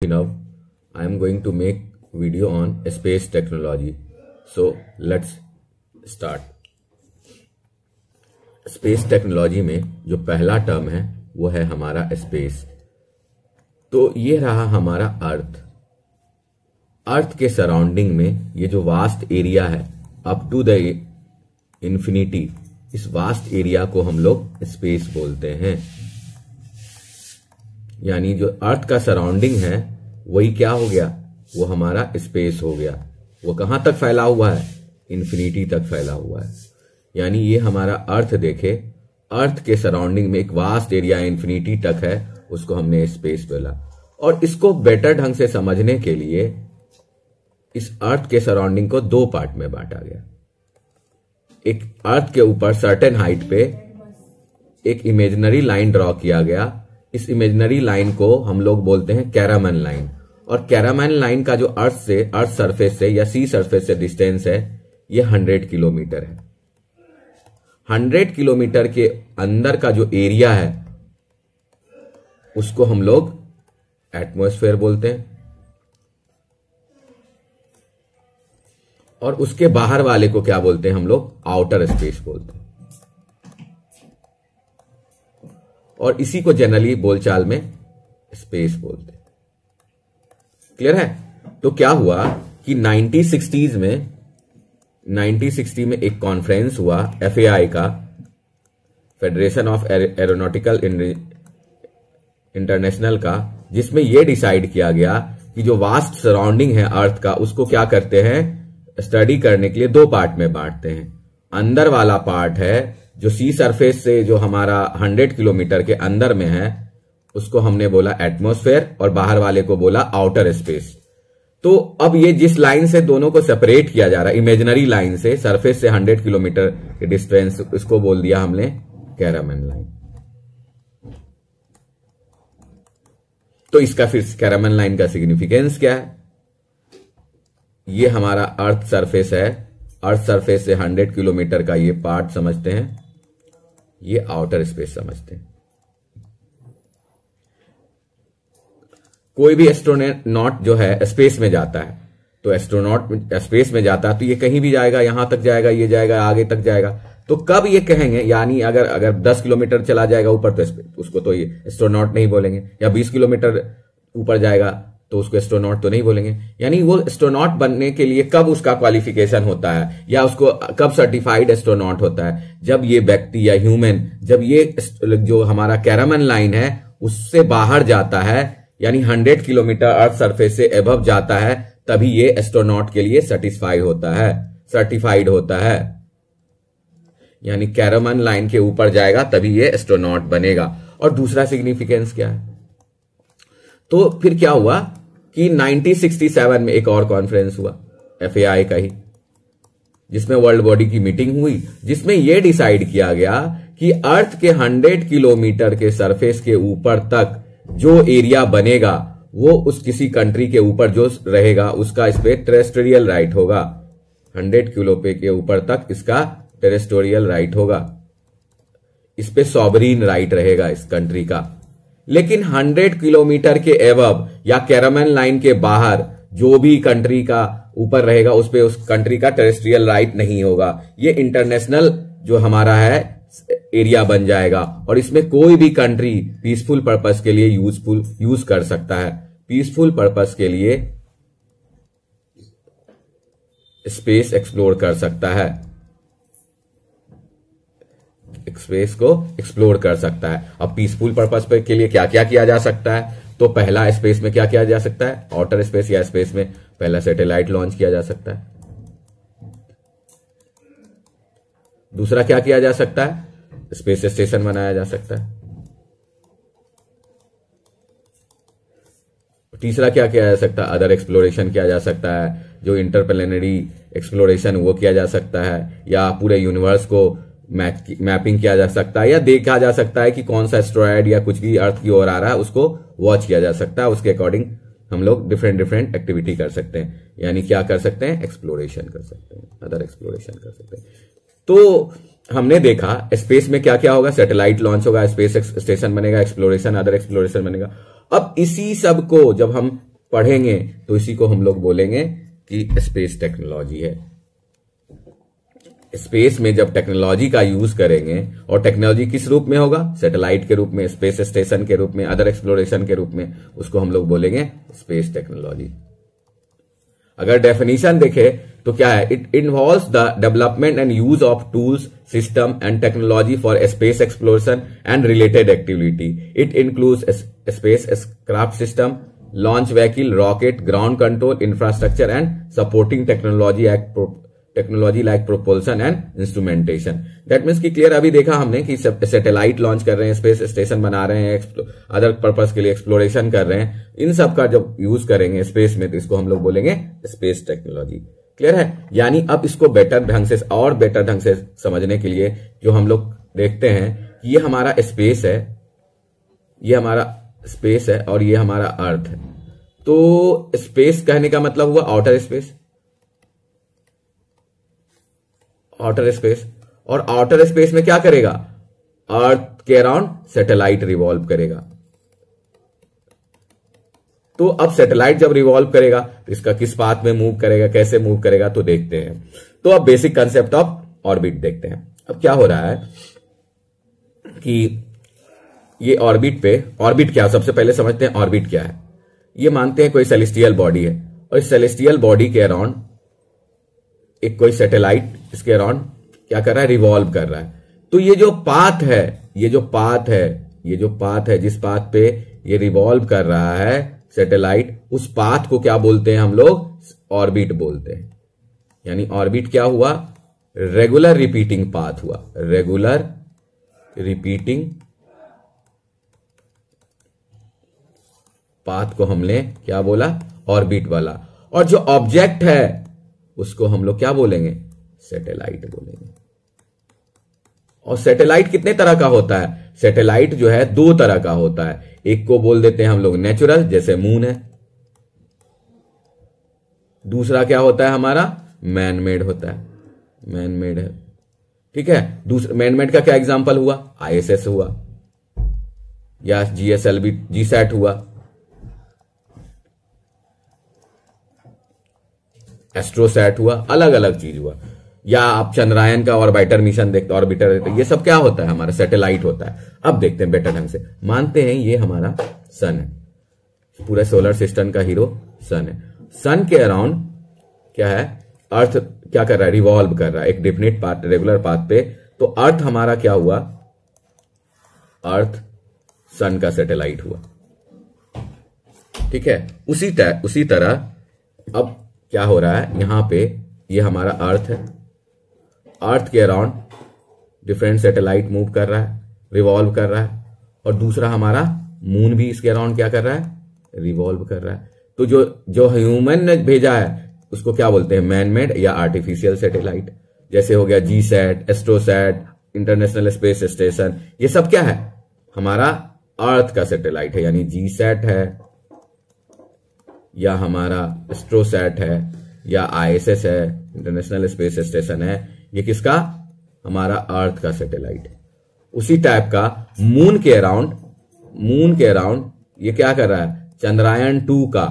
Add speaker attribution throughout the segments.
Speaker 1: Now I am going to make video on space technology. So let's start. Space technology में जो पहला term है वो है हमारा स्पेस। तो ये रहा हमारा अर्थ। अर्थ के सराउंडिंग में ये जो वास्ट एरिया है अप टू द इंफिनिटी, इस वास्ट एरिया को हम लोग स्पेस बोलते हैं। यानी जो अर्थ का सराउंडिंग है वही क्या हो गया, वो हमारा स्पेस हो गया। वो कहां तक फैला हुआ है, इंफिनिटी तक फैला हुआ है। यानी ये हमारा अर्थ देखे, अर्थ के सराउंडिंग में एक वास्ट एरिया इंफिनिटी तक है, उसको हमने स्पेस बोला। और इसको बेटर ढंग से समझने के लिए इस अर्थ के सराउंडिंग को दो पार्ट में बांटा गया। एक अर्थ के ऊपर सर्टेन हाइट पे एक इमेजिनरी लाइन ड्रॉ किया गया। इस इमेजिनरी लाइन को हम लोग बोलते हैं कैरामन लाइन। और कैरामन लाइन का जो अर्थ सरफेस से या सी सरफेस से डिस्टेंस है ये 100 किलोमीटर है। 100 किलोमीटर के अंदर का जो एरिया है उसको हम लोग एटमॉस्फेयर बोलते हैं, और उसके बाहर वाले को क्या बोलते हैं हम लोग, आउटर स्पेस बोलते हैं। और इसी को जनरली बोलचाल में स्पेस बोलते हैं। क्लियर है? तो क्या हुआ कि 1960s में एक कॉन्फ्रेंस हुआ FAI का, फेडरेशन ऑफ एरोनॉटिकल इंटरनेशनल का, जिसमें यह डिसाइड किया गया कि जो वास्ट सराउंडिंग है अर्थ का उसको क्या करते हैं, स्टडी करने के लिए दो पार्ट में बांटते हैं। अंदर वाला पार्ट है जो सी सरफेस से जो हमारा 100 किलोमीटर के अंदर में है उसको हमने बोला एटमॉस्फेयर, और बाहर वाले को बोला आउटर स्पेस। तो अब ये जिस लाइन से दोनों को सेपरेट किया जा रहा है, इमेजिनरी लाइन से, सरफेस से 100 किलोमीटर के डिस्टेंस, इसको बोल दिया हमने कैरामन लाइन। तो इसका फिर कैरामन लाइन का सिग्निफिकेंस क्या है, ये हमारा अर्थ सरफेस है। अर्थ सरफेस से 100 किलोमीटर का ये पार्ट समझते हैं, ये आउटर स्पेस समझते हैं। कोई भी एस्ट्रोनॉट जो है स्पेस में जाता है, तो एस्ट्रोनॉट स्पेस में जाता है तो ये कहीं भी जाएगा, यहां तक जाएगा, ये जाएगा, आगे तक जाएगा। तो कब ये कहेंगे, यानी अगर 10 किलोमीटर चला जाएगा ऊपर तो उसको तो ये एस्ट्रोनॉट नहीं बोलेंगे, या 20 किलोमीटर ऊपर जाएगा तो उसको एस्ट्रोनॉट तो नहीं बोलेंगे। यानी वो एस्ट्रोनॉट बनने के लिए कब उसका क्वालिफिकेशन होता है, या उसको कब सर्टिफाइड एस्ट्रोनॉट होता है, जब ये व्यक्ति या ह्यूमन, जब ये जो हमारा कैरामन लाइन है उससे बाहर जाता है, यानी 100 किलोमीटर अर्थ सरफेस से एबव जाता है, तभी ये एस्ट्रोनॉट के लिए सर्टिफाइड होता है। यानी कैरामन लाइन के ऊपर जाएगा तभी ये एस्ट्रोनॉट बनेगा। और दूसरा सिग्निफिकेंस क्या है, तो फिर क्या हुआ कि 1967 में एक और कॉन्फ्रेंस हुआ FAI का ही, जिसमें वर्ल्ड बॉडी की मीटिंग हुई, जिसमें यह डिसाइड किया गया कि अर्थ के 100 किलोमीटर के सरफेस के ऊपर तक जो एरिया बनेगा वो उस किसी कंट्री के ऊपर जो रहेगा उसका इस पे टेरेस्ट्रियल राइट होगा। 100 किलो पे के ऊपर तक इसका टेरेस्ट्रियल राइट होगा, इस पे सॉवरीन राइट रहेगा इस कंट्री का। लेकिन 100 किलोमीटर के एबव या कैरामन लाइन के बाहर जो भी कंट्री का ऊपर रहेगा उस पे उस कंट्री का टेरेस्ट्रियल राइट नहीं होगा। ये इंटरनेशनल जो हमारा है एरिया बन जाएगा, और इसमें कोई भी कंट्री पीसफुल पर्पस के लिए यूज कर सकता है। पीसफुल पर्पस के लिए स्पेस एक्सप्लोर कर सकता है, स्पेस को एक्सप्लोर कर सकता है। अब पीसफुल पर्पस के लिए क्या क्या किया जा सकता है, तो पहला स्पेस में क्या किया जा सकता है, आउटर स्पेस या स्पेस में पहला सैटेलाइट लॉन्च किया जा सकता है। दूसरा क्या किया जा सकता है, स्पेस स्टेशन बनाया जा सकता है। तीसरा क्या किया जा सकता है, अदर एक्सप्लोरेशन किया जा सकता है, जो इंटरप्लेनेटरी एक्सप्लोरेशन वो किया जा सकता है, या पूरे यूनिवर्स को मैपिंग किया जा सकता है, या देखा जा सकता है कि कौन सा एस्ट्रॉयड या कुछ भी अर्थ की ओर आ रहा है उसको वॉच किया जा सकता है। उसके अकॉर्डिंग हम लोग डिफरेंट एक्टिविटी कर सकते हैं। यानी क्या कर सकते हैं, एक्सप्लोरेशन कर सकते हैं, अदर एक्सप्लोरेशन कर सकते हैं। तो हमने देखा स्पेस में क्या क्या होगा, सैटेलाइट लॉन्च होगा, स्पेस स्टेशन बनेगा, एक्सप्लोरेशन, अदर एक्सप्लोरेशन बनेगा। अब इसी सब को जब हम पढ़ेंगे तो इसी को हम लोग बोलेंगे कि स्पेस टेक्नोलॉजी है। स्पेस में जब टेक्नोलॉजी का यूज करेंगे, और टेक्नोलॉजी किस रूप में होगा, सैटेलाइट के रूप में, स्पेस स्टेशन के रूप में, अदर एक्सप्लोरेशन के रूप में, उसको हम लोग बोलेंगे स्पेस टेक्नोलॉजी। अगर डेफिनेशन देखे तो क्या है, it involves the development and use of tools, system and technology for space exploration and related activity. It includes space craft system, launch vehicle, rocket, ground control infrastructure and supporting technology like propulsion and instrumentation. That means की clear अभी देखा हमने कि satellite launch कर रहे हैं, space station बना रहे हैं, अदर पर्पस के लिए एक्सप्लोरेशन कर रहे हैं, इन सब का जब यूज करेंगे स्पेस में तो इसको हम लोग बोलेंगे स्पेस टेक्नोलॉजी। क्लियर है। यानी अब इसको बेटर ढंग से और बेटर ढंग से समझने के लिए जो हम लोग देखते हैं कि ये हमारा स्पेस है, ये हमारा स्पेस है और ये हमारा अर्थ है। तो स्पेस कहने का मतलब हुआ आउटर स्पेस, आउटर स्पेस, और आउटर स्पेस में क्या करेगा, अर्थ के अराउंड सैटेलाइट रिवॉल्व करेगा। तो अब सैटेलाइट जब रिवॉल्व करेगा तो इसका किस पाथ में मूव करेगा, कैसे मूव करेगा, तो देखते हैं। तो अब बेसिक कंसेप्ट ऑफ ऑर्बिट देखते हैं। अब क्या हो रहा है कि ये ऑर्बिट पे, ऑर्बिट क्या, सबसे पहले समझते हैं ऑर्बिट क्या है। ये मानते हैं कोई सेलेस्टियल बॉडी है और इस सेलेस्टियल बॉडी के अराउंड एक कोई सैटेलाइट इसके अराउंड क्या कर रहा है, रिवॉल्व कर रहा है। तो ये जो पाथ है, ये जो पाथ है, ये जो पाथ है जिस पाथ पे ये रिवॉल्व कर रहा है सैटेलाइट, उस पाथ को क्या बोलते हैं हम लोग, ऑर्बिट बोलते हैं। यानी ऑर्बिट क्या हुआ, रेगुलर रिपीटिंग पाथ हुआ, रेगुलर रिपीटिंग पाथ को हमने क्या बोला, ऑर्बिट वाला। और जो ऑब्जेक्ट है उसको हम लोग क्या बोलेंगे, सैटेलाइट बोलेंगे। और सैटेलाइट कितने तरह का होता है, सैटेलाइट जो है दो तरह का होता है। एक को बोल देते हैं हम लोग नेचुरल, जैसे मून है। दूसरा क्या होता है हमारा, मैन मेड होता है, मैन मेड है। ठीक है। दूसरा मैन मेड का क्या एग्जांपल हुआ, आईएसएस हुआ या जीएसएलवी जीसैट हुआ, एस्ट्रोसैट हुआ, अलग अलग चीज हुआ। या आप चंद्रयान का ऑर्बिटर मिशन देखते, ऑर्बिटर देखते, ये सब क्या होता है, हमारा सैटेलाइट होता है। अब देखते हैं बेटर ढंग से। मानते हैं ये हमारा सन है, पूरे सोलर सिस्टम का हीरो सन है। सन के अराउंड क्या है, अर्थ क्या कर रहा है, रिवॉल्व कर रहा है एक डेफिनेट पाथ, रेगुलर पाथ पे। तो अर्थ हमारा क्या हुआ, अर्थ सन का सैटेलाइट हुआ। ठीक है। उसी तरह अब क्या हो रहा है, यहां पे ये हमारा अर्थ है, अर्थ के अराउंड डिफरेंट सैटेलाइट मूव कर रहा है, रिवॉल्व कर रहा है। और दूसरा हमारा मून भी इसके अराउंड क्या कर रहा है, रिवॉल्व कर रहा है। तो जो ह्यूमन ने भेजा है उसको क्या बोलते हैं, मैन मेड या आर्टिफिशियल सैटेलाइट। जैसे हो गया GSAT, AstroSat, international space station, ये सब क्या है, हमारा अर्थ का सैटेलाइट है। यानी जीसैट है या हमारा एस्ट्रोसैट है या आईएसएस है, इंटरनेशनल स्पेस स्टेशन है, ये किसका, हमारा अर्थ का सैटेलाइट है। उसी टाइप का मून के अराउंड ये क्या कर रहा है, चंद्रयान 2 का,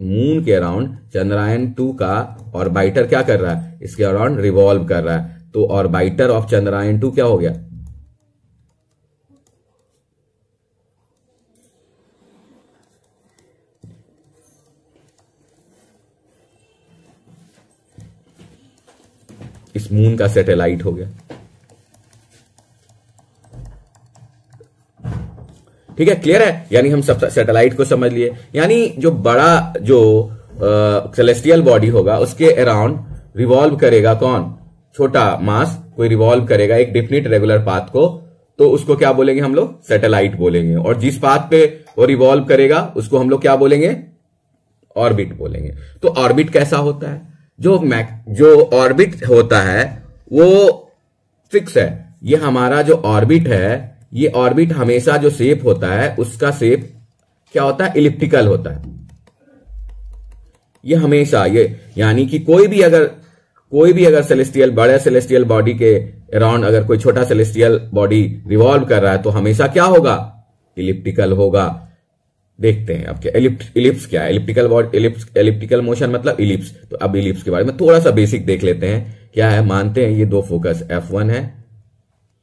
Speaker 1: मून के अराउंड चंद्रयान 2 का ऑर्बिटर क्या कर रहा है, इसके अराउंड रिवॉल्व कर रहा है। तो ऑर्बिटर ऑफ चंद्रयान 2 क्या हो गया, इस मून का सैटेलाइट हो गया। ठीक है, क्लियर है। यानी हम सब सैटेलाइट को समझ लिए। यानी जो बड़ा जो सेलेस्टियल बॉडी होगा उसके अराउंड रिवॉल्व करेगा कौन, छोटा मास कोई रिवॉल्व करेगा एक डेफिनेट रेगुलर पाथ को, तो उसको क्या बोलेंगे हम लोग, सैटेलाइट बोलेंगे। और जिस पाथ पे वो रिवॉल्व करेगा उसको हम लोग क्या बोलेंगे, ऑर्बिट बोलेंगे। तो ऑर्बिट कैसा होता है, जो ऑर्बिट होता है वो फिक्स है। ये हमारा जो ऑर्बिट है, ये ऑर्बिट हमेशा जो शेप होता है उसका शेप क्या होता है, इलिप्टिकल होता है। ये हमेशा ये, यानी कि कोई भी अगर सेलेस्टियल, बड़े सेलेस्टियल बॉडी के अराउंड अगर कोई छोटा सेलेस्टियल बॉडी रिवॉल्व कर रहा है तो हमेशा क्या होगा, इलिप्टिकल होगा। देखते हैं अब क्या इलिप्स क्या है। एलिप्टिकल मोशन मतलब इलिप्स। तो अब इलिप्स के बारे में थोड़ा सा बेसिक देख लेते हैं। क्या है, मानते हैं ये दो फोकस F1 है,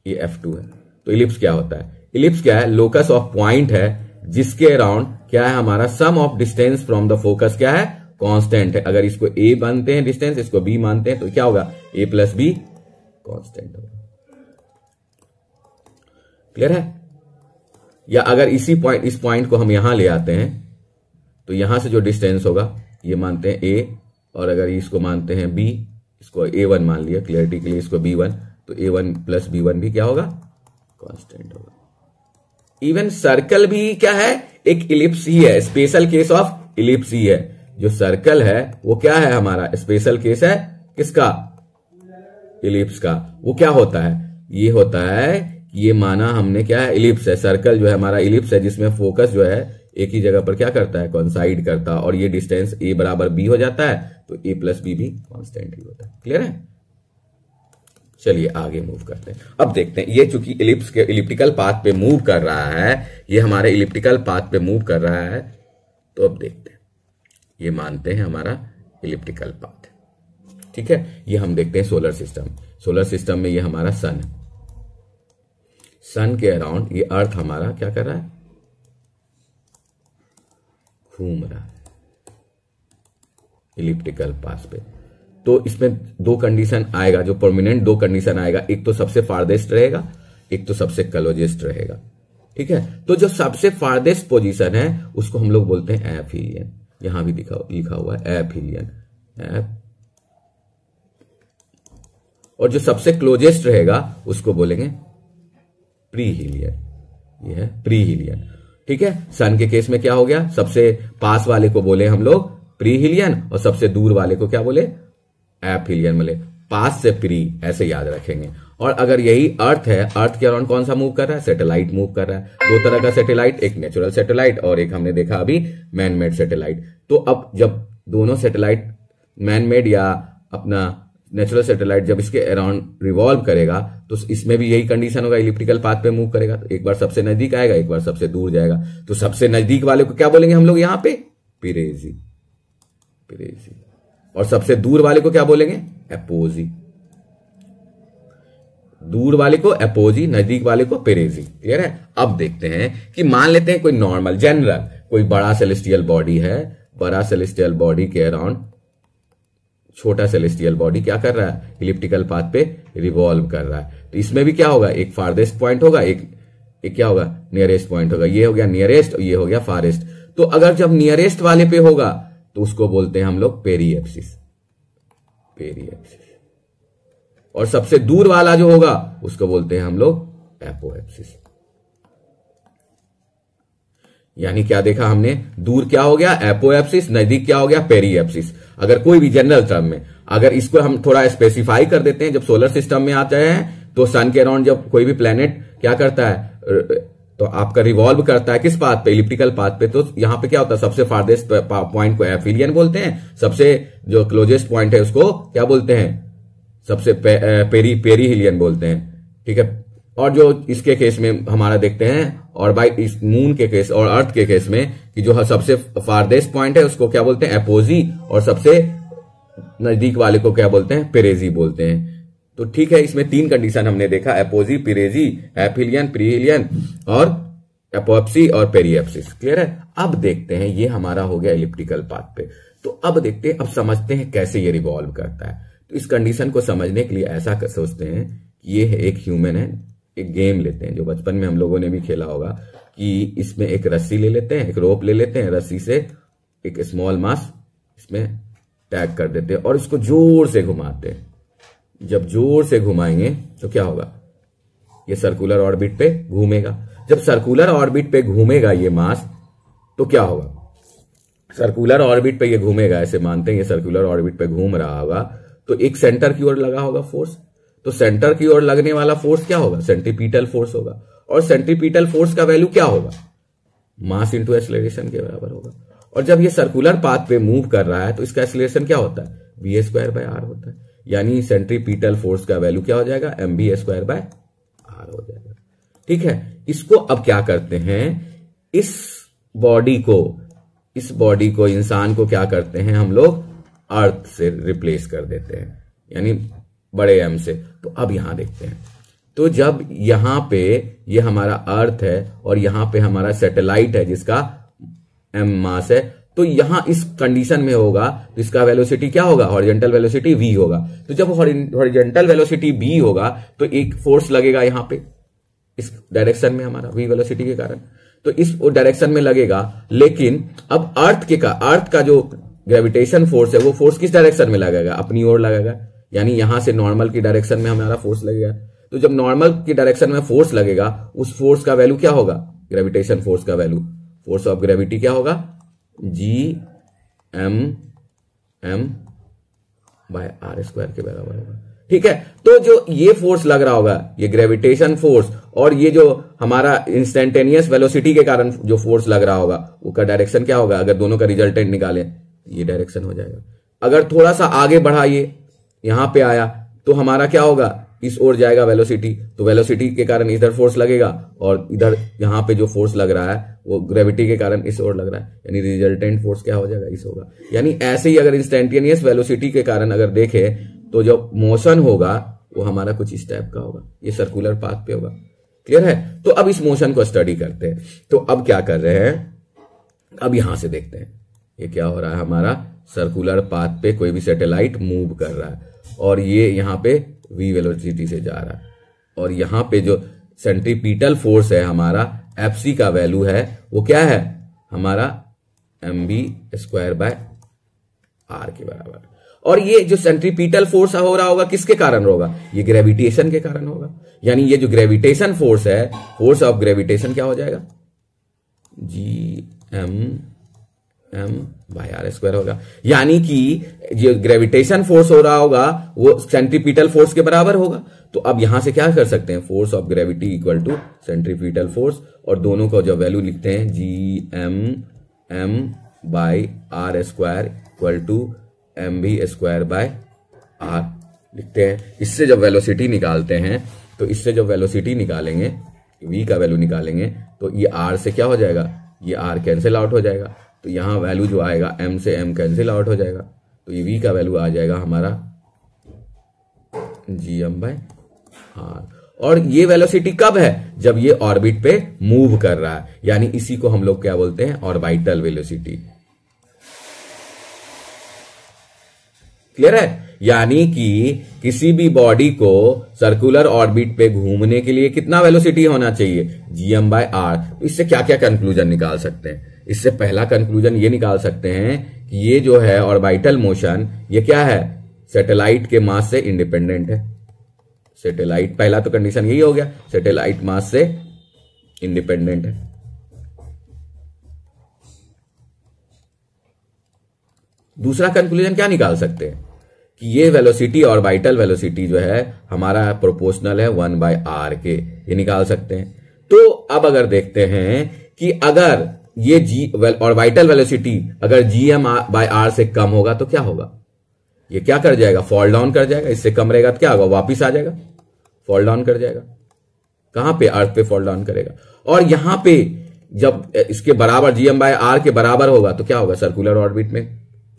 Speaker 1: ये F2 है। तो इलिप्स क्या होता है? इलिप्स क्या है? लोकस ऑफ पॉइंट है जिसके अराउंड क्या है हमारा sum of distance from the focus क्या है, कांस्टेंट है। अगर इसको A मानते हैं डिस्टेंस, इसको B मानते हैं, तो क्या होगा, A प्लस B कांस्टेंट होगा। क्लियर है? या अगर इस पॉइंट को हम यहां ले आते हैं तो यहां से जो डिस्टेंस होगा ये मानते हैं A, और अगर इसको मानते हैं B, इसको A1 मान लिया क्लियरिटी के लिए, इसको B1, तो A1 प्लस B1 भी क्या होगा, कांस्टेंट होगा। इवन सर्कल भी क्या है, एक इलिप्स ही है, स्पेशल केस ऑफ इलिप्स ही है। जो सर्कल है वो क्या है हमारा, स्पेशल केस है किसका, इलिप्स का। वो क्या होता है, ये होता है ये माना हमने क्या है, इलिप्स है। सर्कल जो है हमारा इलिप्स है जिसमें फोकस जो है एक ही जगह पर क्या करता है, कॉन्साइड करता है, और ये डिस्टेंस A बराबर B हो जाता है, तो A प्लस B भी कांस्टेंट ही होता है। क्लियर है? चलिए आगे मूव करते हैं। अब देखते हैं, ये चूंकि इलिप्स के इलिप्टिकल पाथ पे मूव कर रहा है, ये हमारे इलिप्टिकल पाथ पे मूव कर रहा है, तो अब देखते हैं, ये मानते हैं हमारा इलिप्टिकल पाथ। ठीक है, ये हम देखते हैं सोलर सिस्टम। सोलर सिस्टम में ये हमारा सन है, सन के अराउंड ये अर्थ हमारा क्या कर रहा है, घूम रहा है इलिप्टिकल पाथ पे। तो इसमें दो कंडीशन आएगा, जो परमानेंट दो कंडीशन आएगा, एक तो सबसे फारदेस्ट रहेगा, एक तो सबसे क्लोजेस्ट रहेगा। ठीक है, तो जो सबसे फारदेस्ट पोजीशन है उसको हम लोग बोलते हैं एफिलियन। यहां भी लिखा हुआ है एफिलियन, एफ। और जो सबसे क्लोजेस्ट रहेगा उसको बोलेंगे प्रीहिलियन, ये है प्रीहिलियन। ठीक है, सन के केस में क्या हो गया, सबसे पास वाले को बोले हम लोग प्रीहिलियन, और सबसे दूर वाले को क्या बोले, एफिलियन बोले। पास से प्री ऐसे याद रखेंगे। और अगर यही अर्थ है, अर्थ के अराउंड कौन सा मूव कर रहा है, सैटेलाइट मूव कर रहा है। दो तरह का सैटेलाइट, एक नेचुरल सैटेलाइट और एक हमने देखा अभी मैन मेड सैटेलाइट। तो अब जब दोनों सैटेलाइट, मैन मेड या अपना नेचुरल सैटेलाइट, जब इसके अराउंड रिवॉल्व करेगा तो इसमें भी यही कंडीशन होगा, इलिप्टिकल पाथ पे मूव करेगा। तो एक बार सबसे नजदीक आएगा, एक बार सबसे दूर जाएगा। तो सबसे नजदीक वाले को क्या बोलेंगे हम लोग यहां पे, पिरेजी, पिरेजी। और सबसे दूर वाले को क्या बोलेंगे, एपोजी। दूर वाले को एपोजी, नजदीक वाले को पेरेजी। क्लियर है? अब देखते हैं कि मान लेते हैं कोई नॉर्मल जनरल कोई बड़ा सेलेस्टियल बॉडी है, बड़ा सेलेस्टियल बॉडी के अराउंड छोटा सेलेस्टियल बॉडी क्या कर रहा है, इलिप्टिकल पाथ पे रिवॉल्व कर रहा है। तो इसमें भी क्या होगा, एक फारदेस्ट पॉइंट होगा, एक क्या होगा, नियरेस्ट पॉइंट होगा। ये हो गया नियरेस्ट और ये हो गया फारेस्ट। तो अगर जब नियरेस्ट वाले पे होगा तो उसको बोलते हैं हम लोग पेरीएप्सिस, पेरीएप्सिस। और सबसे दूर वाला जो होगा उसको बोलते हैं हम लोग एपोएप्सिस। यानी क्या देखा हमने, दूर क्या हो गया एपोएप्सिस, नजदीक क्या हो गया पेरीएप्सिस। अगर कोई भी जनरल टर्म में अगर इसको हम थोड़ा स्पेसिफाई कर देते हैं, जब सोलर सिस्टम में आते हैं तो सन के अराउंड जब कोई भी प्लेनेट क्या करता है, तो आपका रिवॉल्व करता है किस पाथ पे, इलिप्टिकल पाथ पे। तो यहां पे क्या होता है, सबसे फारदेस्ट पॉइंट को एफिलियन बोलते हैं, सबसे जो क्लोजेस्ट पॉइंट है उसको क्या बोलते हैं, सबसे पेरीहिलियन बोलते हैं। ठीक है, और जो इसके केस में हमारा देखते हैं, और बाई इस मून के केस और अर्थ के केस में कि जो सबसे फारदेस्ट पॉइंट है उसको क्या बोलते हैं, एपोजी, और सबसे नजदीक वाले को क्या बोलते हैं, पेरेजी बोलते हैं। तो ठीक है, इसमें तीन कंडीशन हमने देखा, एपोजी, पेरेजी, एफिलियन, प्रीहिलियन और एपोप्सी और पेरीएप्सिस। क्लियर है? अब देखते हैं, ये हमारा हो गया इलिप्टिकल पाथ पे। तो अब देखते हैं, अब समझते हैं कैसे ये रिवॉल्व करता है। तो इस कंडीशन को समझने के लिए ऐसा सोचते हैं कि ये है एक ह्यूमन है, एक गेम लेते हैं जो बचपन में हम लोगों ने भी खेला होगा, कि इसमें एक रस्सी ले लेते हैं, एक रोप ले लेते हैं, रस्सी से एक स्मॉल मास इसमें टैग कर देते हैं और इसको जोर से घुमाते हैं। जब जोर से घुमाएंगे तो क्या होगा, ये सर्कुलर ऑर्बिट पे घूमेगा। जब सर्कुलर ऑर्बिट पे घूमेगा ये मास, तो क्या होगा, सर्कुलर ऑर्बिट पे ये घूमेगा, ऐसे मानते हैं ये सर्कुलर ऑर्बिट पे घूम रहा होगा, तो एक सेंटर की ओर लगा होगा फोर्स। तो सेंटर की ओर लगने वाला फोर्स क्या होगा, सेंट्रीपिटल फोर्स होगा। और सेंट्रीपिटल फोर्स का वैल्यू क्या होगा, मास इंटू एक्सेलरेशन के बराबर होगा। और जब ये सर्कुलर पाथ पे मूव कर रहा है तो इसका एक्सेलरेशन क्या होता है, v²/r होता है। यानी सेंट्रीपिटल फोर्स का वैल्यू क्या हो जाएगा, mv²/r हो जाएगा। ठीक है, इसको अब क्या करते हैं, इस बॉडी को, इस बॉडी को, इंसान को क्या करते हैं हम लोग, अर्थ से रिप्लेस कर देते हैं, यानी बड़े एम से। तो अब यहां देखते हैं, तो जब यहां पे ये हमारा अर्थ है और यहां पे हमारा सैटेलाइट है जिसका एम मास है, तो यहां इस कंडीशन में होगा तो इसका वेलोसिटी क्या होगा, हॉरिजॉन्टल वेलोसिटी v होगा। तो जब हॉरिजॉन्टल वेलोसिटी v होगा तो एक फोर्स लगेगा यहां पे इस डायरेक्शन में हमारा v वेलोसिटी के कारण, तो इस डायरेक्शन में लगेगा। लेकिन अब अर्थ का जो ग्रेविटेशन फोर्स है वो फोर्स किस डायरेक्शन में लगेगा, अपनी ओर लगेगा, यानी यहां से नॉर्मल की डायरेक्शन में हमारा फोर्स लगेगा। तो जब नॉर्मल की डायरेक्शन में फोर्स लगेगा, उस फोर्स का वैल्यू क्या होगा, ग्रेविटेशन फोर्स का वैल्यू, फोर्स ऑफ ग्रेविटी क्या होगा, Gm बाय r स्क्वायर के बराबर होगा। ठीक है, तो जो ये फोर्स लग रहा होगा, ये ग्रेविटेशन फोर्स, और ये जो हमारा इंस्टेंटेनियस वेलोसिटी के कारण जो फोर्स लग रहा होगा उसका डायरेक्शन क्या होगा, अगर दोनों का रिजल्टेंट निकालें ये डायरेक्शन हो जाएगा। अगर थोड़ा सा आगे बढ़ाइए, यहां पे आया तो हमारा क्या होगा, इस ओर जाएगा वेलोसिटी, तो वेलोसिटी के कारण इधर फोर्स लगेगा और इधर यहां पे जो फोर्स लग रहा है वो ग्रेविटी के कारण इस ओर लग रहा है, यानी रिजल्टेंट फोर्स क्या हो जाएगा, इस होगा। यानी ऐसे ही अगर इंस्टेंटेनियस वेलोसिटी के कारण अगर देखें तो जो मोशन होगा वो हमारा कुछ इस टाइप का होगा, ये सर्कुलर पाथ पे होगा। क्लियर है? तो अब इस मोशन को स्टडी करते हैं। तो अब क्या कर रहे हैं, अब यहां से देखते हैं ये क्या हो रहा है, हमारा सर्कुलर पाथ पे कोई भी सैटेलाइट मूव कर रहा है और ये यहां पे v वेलोसिटी से जा रहा है, और यहां पे जो सेंट्रीपिटल फोर्स है हमारा Fc का वैल्यू है वो क्या है हमारा mv स्क्वायर बाय r के बराबर। और ये जो सेंट्रीपिटल फोर्स हो रहा होगा किसके कारण होगा, ये ग्रेविटेशन के कारण होगा। यानी ये जो ग्रेविटेशन फोर्स है, फोर्स ऑफ ग्रेविटेशन क्या हो जाएगा, Gm बाय r स्क्वायर होगा। यानी कि जो ग्रेविटेशन फोर्स हो रहा होगा वो सेंट्रीपिटल फोर्स के बराबर होगा। तो अब यहां से क्या कर सकते हैं, force of gravity equal to centripetal force, और दोनों को जो वैल्यू लिखते हैं Gm by r square equal to mv square by r लिखते हैं। इससे जब वेलोसिटी निकालते हैं, तो इससे जब वेलोसिटी निकालेंगे, v का वैल्यू निकालेंगे, तो ये r से क्या हो जाएगा, ये r कैंसिल आउट हो जाएगा। तो यहां वैल्यू जो आएगा m से m कैंसिल आउट हो जाएगा, तो ये v का वैल्यू आ जाएगा हमारा Gm बाय r। और ये वेलोसिटी कब है, जब ये ऑर्बिट पे मूव कर रहा है, यानी इसी को हम लोग क्या बोलते हैं, ऑर्बिटल वेलोसिटी। क्लियर है? यानी कि किसी भी बॉडी को सर्कुलर ऑर्बिट पे घूमने के लिए कितना वेलोसिटी होना चाहिए, Gm बाय r। तो इससे क्या क्या कंक्लूजन निकाल सकते हैं, इससे पहला कंक्लूजन ये निकाल सकते हैं कि ये जो है ऑर्बिटल मोशन, ये क्या है, सैटेलाइट के मास से इंडिपेंडेंट है। सैटेलाइट, पहला तो कंडीशन यही हो गया, सैटेलाइट मास से इंडिपेंडेंट है। दूसरा कंक्लूजन क्या निकाल सकते हैं कि ये वेलोसिटी, ऑर्बिटल वेलोसिटी जो है हमारा प्रोपोर्शनल है 1 बाय r के, ये निकाल सकते हैं। तो अब अगर देखते हैं कि अगर ये ऑर्बिटल वेलोसिटी अगर Gm बाय r से कम होगा तो क्या होगा, ये क्या कर जाएगा, फॉल डाउन कर जाएगा। इससे कम रहेगा तो क्या होगा, वापिस आ जाएगा, फॉल डाउन कर जाएगा। कहां पे, अर्थ पे फॉल डाउन करेगा। और यहां पे जब इसके बराबर Gm बाय r के बराबर होगा तो क्या होगा, सर्कुलर ऑर्बिट में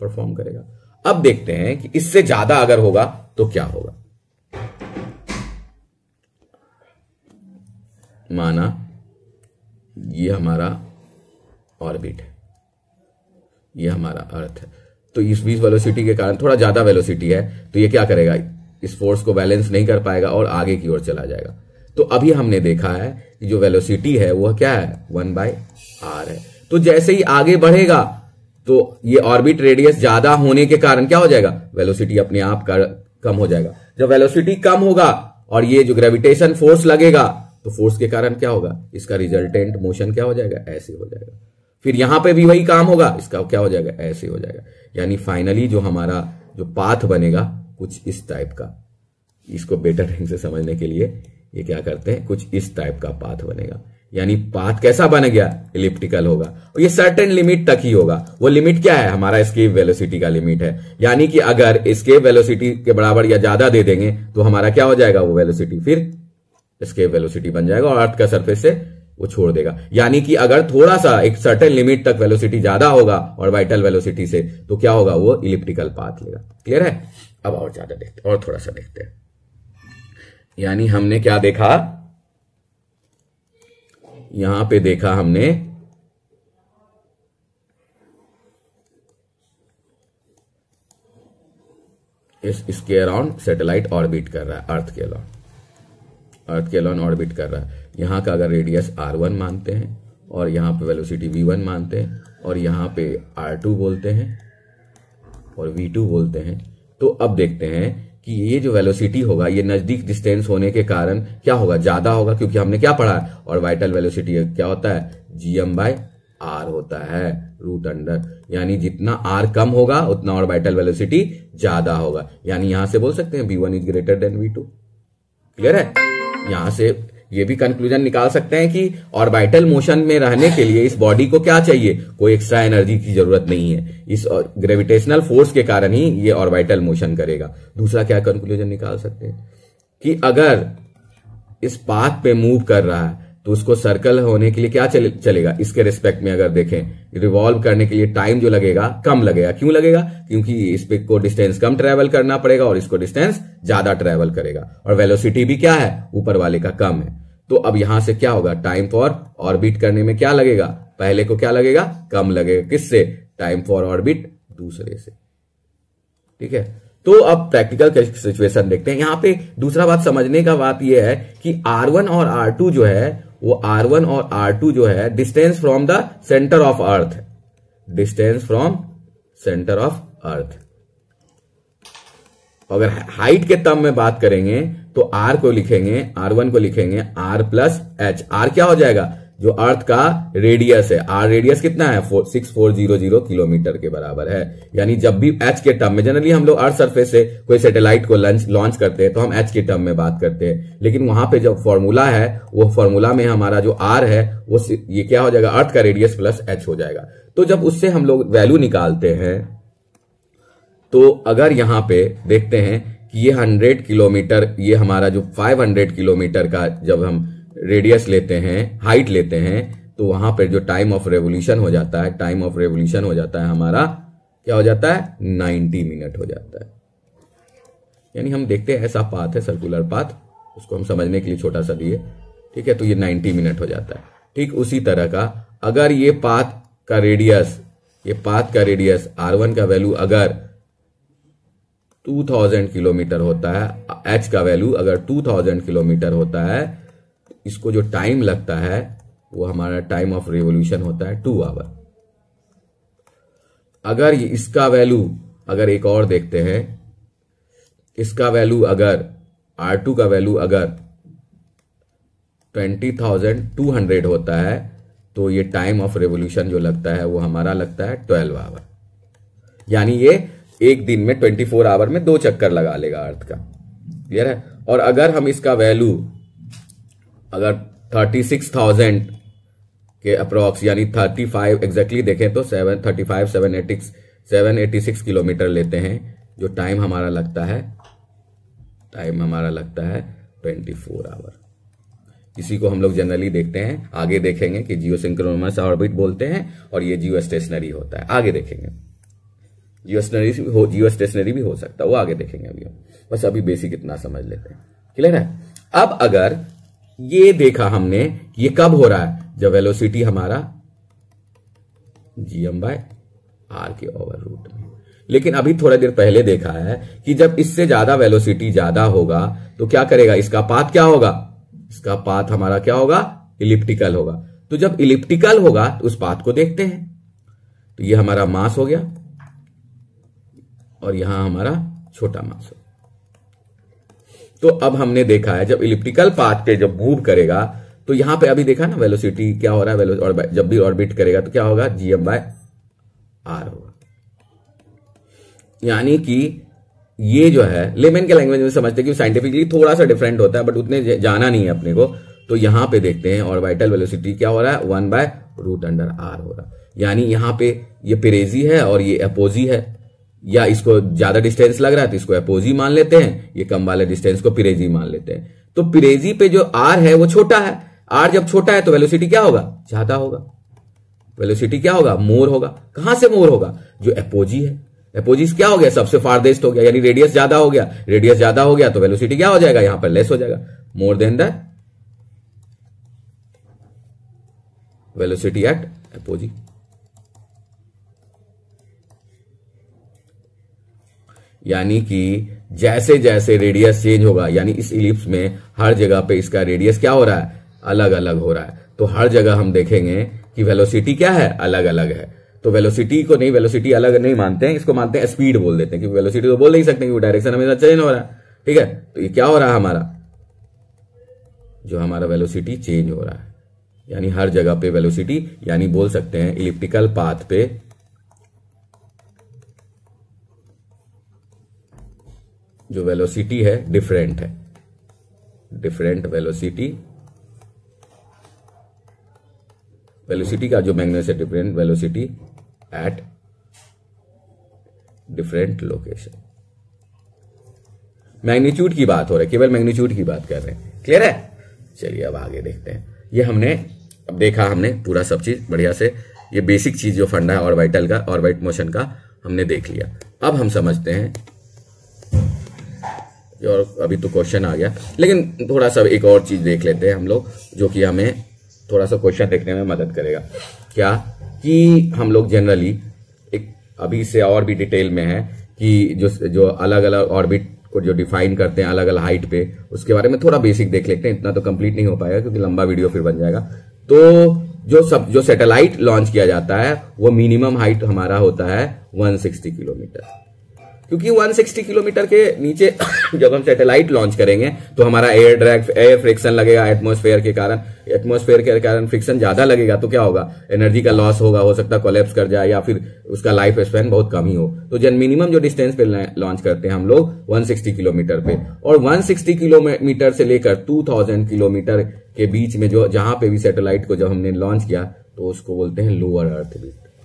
Speaker 1: परफॉर्म करेगा। अब देखते हैं कि इससे ज्यादा अगर होगा तो क्या होगा। माना ये हमारा ऑर्बिट है, ये हमारा अर्थ है, तो इस वेलोसिटी के कारण थोड़ा ज्यादा वेलोसिटी है, तो ये क्या करेगा, इस फोर्स को बैलेंस नहीं कर पाएगा और आगे की ओर चला जाएगा। तो अभी हमने देखा है कि जो वेलोसिटी है वह क्या है, 1 बाय r है। तो जैसे ही आगे बढ़ेगा तो ये ऑर्बिट रेडियस ज्यादा होने के कारण क्या हो जाएगा, वेलोसिटी अपने आप कम हो जाएगा। जब वेलोसिटी कम होगा और ये जो ग्रेविटेशन फोर्स लगेगा, तो फोर्स के कारण क्या होगा, इसका रिजल्टेंट मोशन क्या हो जाएगा, ऐसे हो जाएगा। फिर यहां पे भी वही काम होगा, इसका क्या हो जाएगा, ऐसे हो जाएगा। यानी फाइनली जो हमारा जो पाथ बनेगा कुछ इस टाइप का। इसको बेटर ढंग से समझने के लिए ये क्या करते हैं, कुछ इस टाइप का पाथ बनेगा। यानी पाथ कैसा बन गया, एलिप्टिकल होगा, और ये सर्टेन लिमिट तक ही होगा। वो लिमिट क्या है, हमारा एस्केप वेलोसिटी का लिमिट है। यानी कि अगर एस्केप वेलोसिटी के बराबर या ज्यादा दे देंगे तो हमारा क्या हो जाएगा, वो वेलोसिटी फिर एस्केप वेलोसिटी बन जाएगा और अर्थ का सरफेस से वो छोड़ देगा। यानी कि अगर थोड़ा सा एक सर्टेन लिमिट तक वेलोसिटी ज्यादा होगा ऑर्बिटल वेलोसिटी से, तो क्या होगा, वो इलिप्टिकल पाथ लेगा। क्लियर है? अब और ज्यादा देखते हैं, और थोड़ा सा देखते हैं। यानी हमने क्या देखा, यहां पे देखा हमने इसके अराउंड सैटेलाइट ऑर्बिट कर रहा है, अर्थ के अराउंड ऑर्बिट कर रहा है। यहां का अगर रेडियस r1 मानते हैं और यहां पे वेलोसिटी v1 मानते हैं और यहां पे r2 बोलते हैं और v2 बोलते हैं, तो अब देखते हैं कि ये जो वेलोसिटी होगा ये नजदीक डिस्टेंस होने के कारण क्या होगा, ज्यादा होगा, क्योंकि हमने क्या पढ़ा है, ऑर्बिटल वेलोसिटी क्या होता है, gm/r होता है रूट अंडर। यानी जितना r कम होगा उतना ऑर्बिटल वेलोसिटी ज्यादा होगा। यानी यहां से बोल सकते हैं v1 is greater than v2। Clear है? यहां से ये भी कंक्लूजन निकाल सकते हैं कि ऑर्बिटल मोशन में रहने के लिए इस बॉडी को क्या चाहिए, कोई एक्स्ट्रा एनर्जी की जरूरत नहीं है, इस ग्रेविटेशनल फोर्स के कारण ही ये ऑर्बिटल मोशन करेगा। दूसरा क्या कंक्लूजन निकाल सकते हैं कि अगर इस पाथ पे मूव कर रहा है तो उसको सर्कल होने के लिए क्या चलेगा, इसके रिस्पेक्ट में अगर देखें रिवॉल्व करने के लिए टाइम जो लगेगा कम लगेगा। क्यों लगेगा? क्योंकि इस पे को डिस्टेंस कम ट्रेवल करना पड़ेगा और इसको डिस्टेंस ज्यादा ट्रेवल करेगा, और वेलोसिटी भी क्या है, ऊपर वाले का कम है। तो अब यहां से क्या होगा, टाइम फॉर ऑर्बिट करने में क्या लगेगा, पहले को क्या लगेगा, कम लगेगा। किससे? टाइम फॉर ऑर्बिट दूसरे से। ठीक है, तो अब प्रैक्टिकल सिचुएशन देखते हैं। यहां पे दूसरा बात समझने का बात यह है कि R1 और R2 जो है, वो R1 और R2 जो है distance from the centre of earth, distance from centre of earth. अगर हाइट के टर्म में बात करेंगे तो R को लिखेंगे, R1 को लिखेंगे R प्लस H। R क्या हो जाएगा, जो अर्थ का रेडियस है, R रेडियस कितना है, 6400 किलोमीटर के बराबर है। यानी जब भी H के टर्म में, जनरली हम लोग अर्थ सरफेस से कोई सैटेलाइट को लॉन्च करते हैं तो हम H के टर्म में बात करते हैं, लेकिन वहां पे जो फॉर्मूला है वो फॉर्मूला में हमारा जो R है वो ये क्या हो जाएगा, अर्थ का रेडियस प्लस H हो जाएगा। तो जब उससे हम लोग वैल्यू निकालते हैं तो अगर यहां पे देखते हैं कि ये 100 किलोमीटर, ये हमारा जो 500 किलोमीटर का जब हम रेडियस लेते हैं, हाइट लेते हैं, तो वहां पर जो टाइम ऑफ रेवोल्यूशन हो जाता है, टाइम ऑफ रेवोल्यूशन हो जाता है हमारा क्या हो जाता है, 90 मिनट हो जाता है। यानी हम देखते हैं ऐसा पाथ है, सर्कुलर पाथ, उसको हम समझने के लिए छोटा सा दिए। ठीक है, तो ये 90 मिनट हो जाता है। ठीक उसी तरह का अगर ये पाथ का रेडियस, ये पाथ का रेडियस R1 का वैल्यू अगर 2000 किलोमीटर होता है, H का वैल्यू अगर 2000 किलोमीटर होता है, इसको जो टाइम लगता है वो हमारा टाइम ऑफ रिवोल्यूशन होता है 2 आवर। अगर इसका वैल्यू, अगर एक और देखते हैं, इसका वैल्यू अगर R2 का वैल्यू अगर 20,200 होता है तो ये टाइम ऑफ रिवोल्यूशन जो लगता है वो हमारा लगता है 12 आवर। यानी ये एक दिन में 24 आवर में 2 चक्कर लगा लेगा अर्थ का। क्लियर है? और अगर हम इसका वैल्यू अगर 36,000 के अप्रॉक्स यानी 35 एग्जैक्टली देखें तो 786 किलोमीटर लेते हैं, जो टाइम हमारा लगता है, टाइम हमारा लगता है 24 आवर। इसी को हम लोग जनरली देखते हैं, आगे देखेंगे कि जियोसिंक्रोनस ऑर्बिट बोलते हैं और ये जियो स्टेशनरी होता है, आगे देखेंगे। जियो स्टेशनरी भी हो सकता है, वो आगे देखेंगे। अभी बस अभी बेसिक इतना समझ लेते हैं। क्लियर है? अब अगर ये देखा हमने, ये कब हो रहा है, जब वेलोसिटी हमारा gm/r के ओवर रूट में। लेकिन अभी थोड़ा देर पहले देखा है कि जब इससे ज्यादा वेलोसिटी ज्यादा होगा तो क्या करेगा, इसका पाथ क्या होगा, इसका पाथ हमारा क्या होगा, इलिप्टिकल होगा। तो जब इलिप्टिकल होगा तो उस पाथ को देखते हैं। तो ये हमारा मास हो गया और यहां हमारा छोटा मास हो। तो अब हमने देखा है जब इलिप्टिकल पाथ पे जब मूव करेगा तो यहां पे अभी देखा ना वेलोसिटी क्या हो रहा है, और जब भी ऑर्बिट करेगा तो क्या होगा, gm/r होगा। यानी कि ये जो है लेमन के लैंग्वेज में समझते हैं कि साइंटिफिकली थोड़ा सा डिफरेंट होता है, बट उतने जाना नहीं है अपने को। तो यहां पे देखते हैं ऑर्बिटल वेलोसिटी क्या हो रहा है, 1/√r हो रहा है। यानी यहां पे ये पेरेजी है और ये अपोजी है, या इसको ज्यादा डिस्टेंस लग रहा है तो इसको अपोजी मान लेते हैं, ये कम वाले डिस्टेंस को पिरेजी मान लेते हैं। तो पिरेजी पे जो r है वो छोटा है, आर जब छोटा है तो वेलोसिटी क्या होगा, ज्यादा होगा। वेलोसिटी क्या होगा, मोर होगा। कहां से मोर होगा, जो एपोजी है। एपोजी क्या हो गया, सबसे फारदेस्ट हो गया, यानी रेडियस ज्यादा हो गया। रेडियस ज्यादा हो गया तो वेलोसिटी क्या हो जाएगा, यहां पर लेस हो जाएगा, more than the velocity at apogee. यानी कि जैसे जैसे रेडियस चेंज होगा, यानी इस इलिप्स में हर जगह पे इसका रेडियस क्या हो रहा है, अलग अलग हो रहा है। तो हर जगह हम देखेंगे कि वेलोसिटी क्या है, अलग अलग है। तो वेलोसिटी को नहीं, वेलोसिटी अलग नहीं मानते हैं, इसको मानते हैं स्पीड बोल देते हैं, क्योंकि वेलोसिटी तो बोल नहीं सकते क्योंकि डायरेक्शन हमेशा चेंज हो रहा है। ठीक है, तो ये क्या हो रहा है हमारा, जो हमारा वेलोसिटी चेंज हो रहा है, यानी हर जगह पे वेलोसिटी, यानी बोल सकते हैं इलिप्टिकल पाथ पे जो वेलोसिटी है डिफरेंट है, डिफरेंट वेलोसिटी, वेलोसिटी का जो मैग्नीट्यूड है different velocity at different location. Magnitude की बात हो रही है, केवल मैग्नीट्यूड की बात कर रहे हैं। क्लियर है, चलिए अब आगे देखते हैं। ये हमने अब देखा, हमने पूरा सब चीज बढ़िया से, ये बेसिक चीज जो फंडा है ऑर्बिटल का, ऑर्बिट मोशन का हमने देख लिया। अब हम समझते हैं, और अभी तो क्वेश्चन आ गया, लेकिन थोड़ा सा एक और चीज देख लेते हैं हम लोग, जो कि हमें थोड़ा सा क्वेश्चन देखने में मदद करेगा। क्या कि हम लोग जनरली एक अभी से और भी डिटेल में है कि जो अलग अलग ऑर्बिट को जो डिफाइन करते हैं अलग अलग हाइट पे, उसके बारे में थोड़ा बेसिक देख लेते हैं। इतना तो कंप्लीट नहीं हो पाएगा क्योंकि लंबा वीडियो फिर बन जाएगा। तो जो सैटेलाइट लॉन्च किया जाता है वो मिनिमम हाइट हमारा होता है 160 किलोमीटर, क्योंकि 160 किलोमीटर के नीचे जब हम सैटेलाइट लॉन्च करेंगे तो हमारा एयर ड्रैग, एयर फ्रिक्शन लगेगा एटमॉस्फेयर के कारण। एटमॉस्फेयर के कारण फ्रिक्शन ज्यादा लगेगा तो क्या होगा, एनर्जी का लॉस होगा, हो सकता है कोलैप्स कर जाए या फिर उसका लाइफ स्पैन बहुत कम ही हो। तो जब मिनिमम जो डिस्टेंस पे लॉन्च करते हैं हम लोग 160 किलोमीटर पे, और 160 किलोमीटर से लेकर 2000 किलोमीटर के बीच में जो जहां पे भी सैटेलाइट को जब हमने लॉन्च किया तो उसको बोलते हैं लोअर अर्थ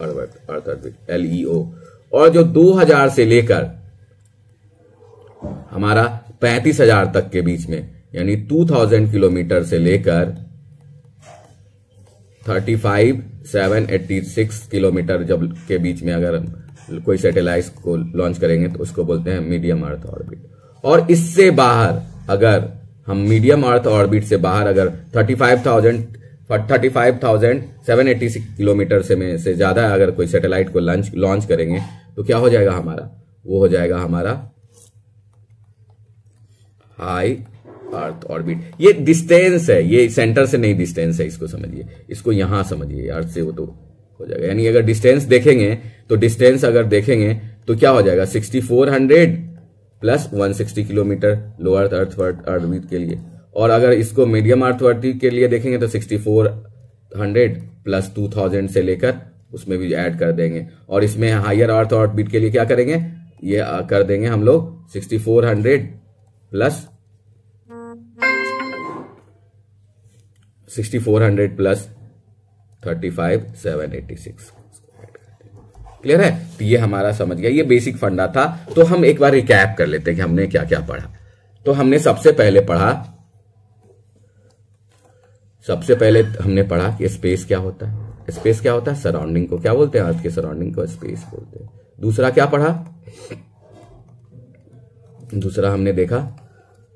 Speaker 1: ऑर्बिट, LEO। और जो 2000 से लेकर हमारा 35,000 तक के बीच में, यानी 2000 किलोमीटर से लेकर 35,786 किलोमीटर जब के बीच में अगर कोई सैटेलाइट को लॉन्च करेंगे तो उसको बोलते हैं मीडियम अर्थ ऑर्बिट। और इससे बाहर अगर हम मीडियम अर्थ ऑर्बिट से बाहर अगर 35,786 किलोमीटर से ज्यादा अगर कोई सैटेलाइट को लॉन्च करेंगे तो क्या हो जाएगा हमारा, वो हो जाएगा हमारा हाई अर्थ ऑर्बिट। ये डिस्टेंस है, ये सेंटर से नहीं डिस्टेंस है, इसको समझिए, इसको यहां समझिए, अर्थ से वो तो हो जाएगा। यानी अगर डिस्टेंस देखेंगे तो डिस्टेंस अगर देखेंगे तो क्या हो जाएगा 6400 plus 160 kilometre lower earth orbit के लिए। और अगर इसको मीडियम अर्थ ऑर्बिट के लिए देखेंगे तो 6400 प्लस 2000 से लेकर उसमें भी ऐड कर देंगे। और इसमें हायर अर्थ ऑर्बिट के लिए क्या करेंगे, ये कर देंगे हम लोग 6400 प्लस 35,786। क्लियर है, तो ये हमारा समझ गया, ये बेसिक फंडा था। तो हम एक बार रिकैप कर लेते हैं कि हमने क्या क्या पढ़ा। तो हमने सबसे पहले हमने पढ़ा कि स्पेस क्या होता है। स्पेस क्या होता है, सराउंडिंग को क्या बोलते हैं, अर्थ के सराउंडिंग को स्पेस बोलते हैं। दूसरा क्या पढ़ा, दूसरा हमने देखा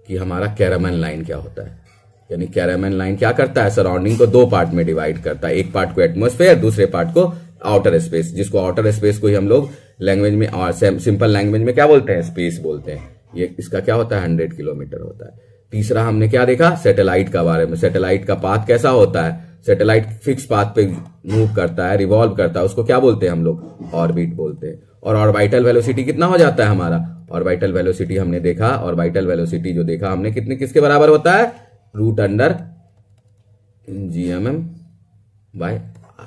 Speaker 1: कि हमारा कैरामैन लाइन क्या होता है। यानी कैरामैन लाइन क्या करता है, सराउंडिंग को दो पार्ट में डिवाइड करता है, एक पार्ट को एटमॉस्फेयर, दूसरे पार्ट को आउटर स्पेस, जिसको आउटर स्पेस को ही हम लोग लैंग्वेज में और सिंपल लैंग्वेज में क्या बोलते हैं, स्पेस बोलते हैं। ये इसका क्या होता है, 100 किलोमीटर होता है। तीसरा हमने क्या देखा, सैटेलाइट का बारे में। सैटेलाइट का पाथ कैसा होता है, सैटेलाइट फिक्स पाथ पे मूव करता है, रिवॉल्व करता है, उसको क्या बोलते हैं हम लोग, ऑर्बिट बोलते हैं। और ऑर्बिटल वेलोसिटी कितना हो जाता है हमारा, ऑर्बिटल वेलोसिटी हमने देखा, ऑर्बिटल वेलोसिटी जो देखा हमने कितने किसके बराबर होता है, √GMM/r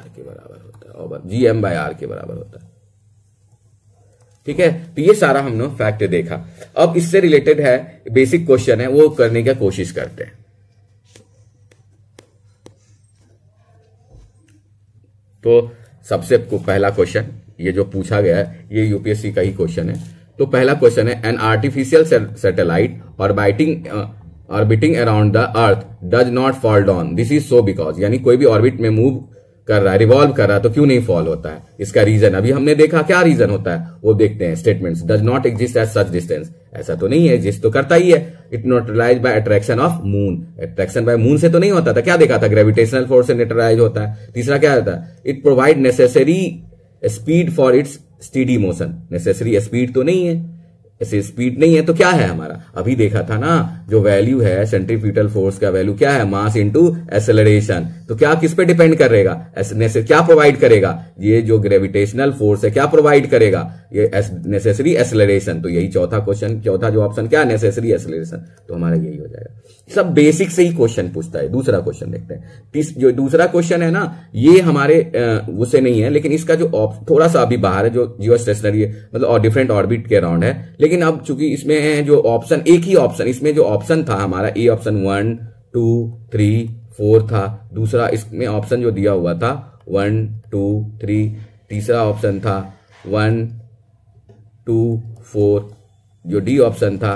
Speaker 1: के बराबर होता है, और GM/r के बराबर होता है। ठीक है, तो ये सारा हमने फैक्ट देखा। अब इससे रिलेटेड है बेसिक क्वेश्चन है, वो करने की कोशिश करते हैं। तो सबसे पहला क्वेश्चन ये जो पूछा गया है ये यूपीएससी का ही क्वेश्चन है। तो पहला क्वेश्चन है, an artificial satellite orbiting orbiting around the earth does not fall down, this is so because, यानी कोई भी ऑर्बिट में मूव कर रहा है, रिवॉल्व कर रहा है, तो क्यों नहीं फॉल होता है? इसका रीजन अभी हमने देखा, क्या रीजन होता है वो देखते हैं। Statements, does not exist at such distance, ऐसा तो नहीं है, एग्जिस्ट तो करता ही है। It neutralise by attraction of moon, attraction by moon से तो नहीं होता था, क्या देखा था? ग्रेविटेशनल फोर्स से न्यूट्रलाइज होता है। तीसरा क्या होता है? It provide necessary speed for its steady motion, necessary speed तो नहीं है, ऐसे स्पीड नहीं है, तो क्या है हमारा? अभी देखा था ना, जो वैल्यू है सेंट्रीफ्यूगल फोर्स का वैल्यू क्या है? Mass into acceleration. तो क्या किस पे डिपेंड करेगा? क्या प्रोवाइड करेगा? ये जो ग्रेविटेशनल फोर्स है क्या प्रोवाइड करेगा? ये नेसेसरी एक्सेलरेशन। तो यही चौथा क्वेश्चन, चौथा जो ऑप्शन क्या है? Necessary acceleration. तो हमारा यही हो जाएगा। सब बेसिक से ही क्वेश्चन पूछता है। दूसरा क्वेश्चन देखते हैं। जो दूसरा क्वेश्चन है ना, ये हमारे उससे नहीं है, लेकिन इसका जो थोड़ा सा अभी बाहर है, जो जियो स्टेशनरी है, मतलब और डिफरेंट ऑर्बिट के अराउंड है। लेकिन अब चूंकि इसमें जो ऑप्शन, एक ही ऑप्शन, इसमें जो ऑप्शन था हमारा, ए ऑप्शन 1 2 3 4 था। दूसरा इसमें ऑप्शन जो दिया हुआ था 1 2 3, तीसरा ऑप्शन था 1 2 4, जो डी ऑप्शन था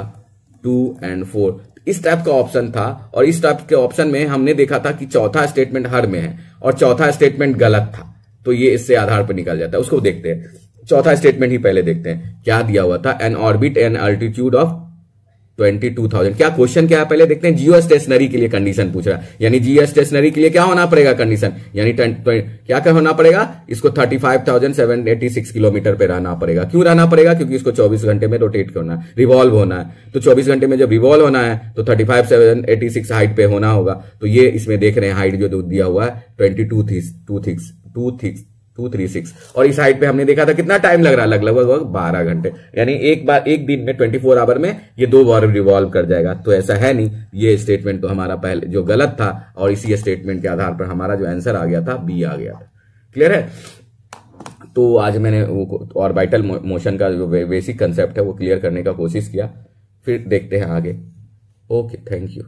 Speaker 1: 2 और 4। इस टाइप का ऑप्शन था, और इस टाइप के ऑप्शन में हमने देखा था कि चौथा स्टेटमेंट हर में है और चौथा स्टेटमेंट गलत था। तो ये इससे आधार पर निकल जाता है। उसको देखते हैं, चौथा स्टेटमेंट ही पहले देखते हैं। क्या दिया हुआ था? An orbit an altitude of 22,000। क्या क्वेश्चन क्या है पहले देखते हैं। जियो स्टेशनरी के लिए कंडीशन पूछ रहा है, यानी जियो स्टेशनरी के लिए क्या होना पड़ेगा कंडीशन, यानी क्या होना पड़ेगा? इसको 35,786 किलोमीटर पे रहना पड़ेगा। क्यों रहना पड़ेगा? क्योंकि इसको 24 घंटे में रोटेट करना है, रिवॉल्व होना है। तो 24 घंटे में जब रिवॉल्व होना है तो 35,786 हाइट पे होना होगा। तो ये इसमें देख रहे हैं हाइट जो दिया हुआ है 236, और इस हाइट पे हमने देखा था कितना टाइम लग रहा है, लगभग 12 घंटे, यानी एक दिन में 24 आवर में ये 2 बार रिवॉल्व कर जाएगा। तो ऐसा है नहीं। ये स्टेटमेंट तो हमारा पहले जो गलत था, और इसी स्टेटमेंट के आधार पर हमारा जो आंसर आ गया था बी आ गया था। क्लियर है? तो आज मैंने ऑर्बिटल मोशन का जो बेसिक कंसेप्ट है वो क्लियर करने का कोशिश किया। फिर देखते हैं आगे। Okay, thank you.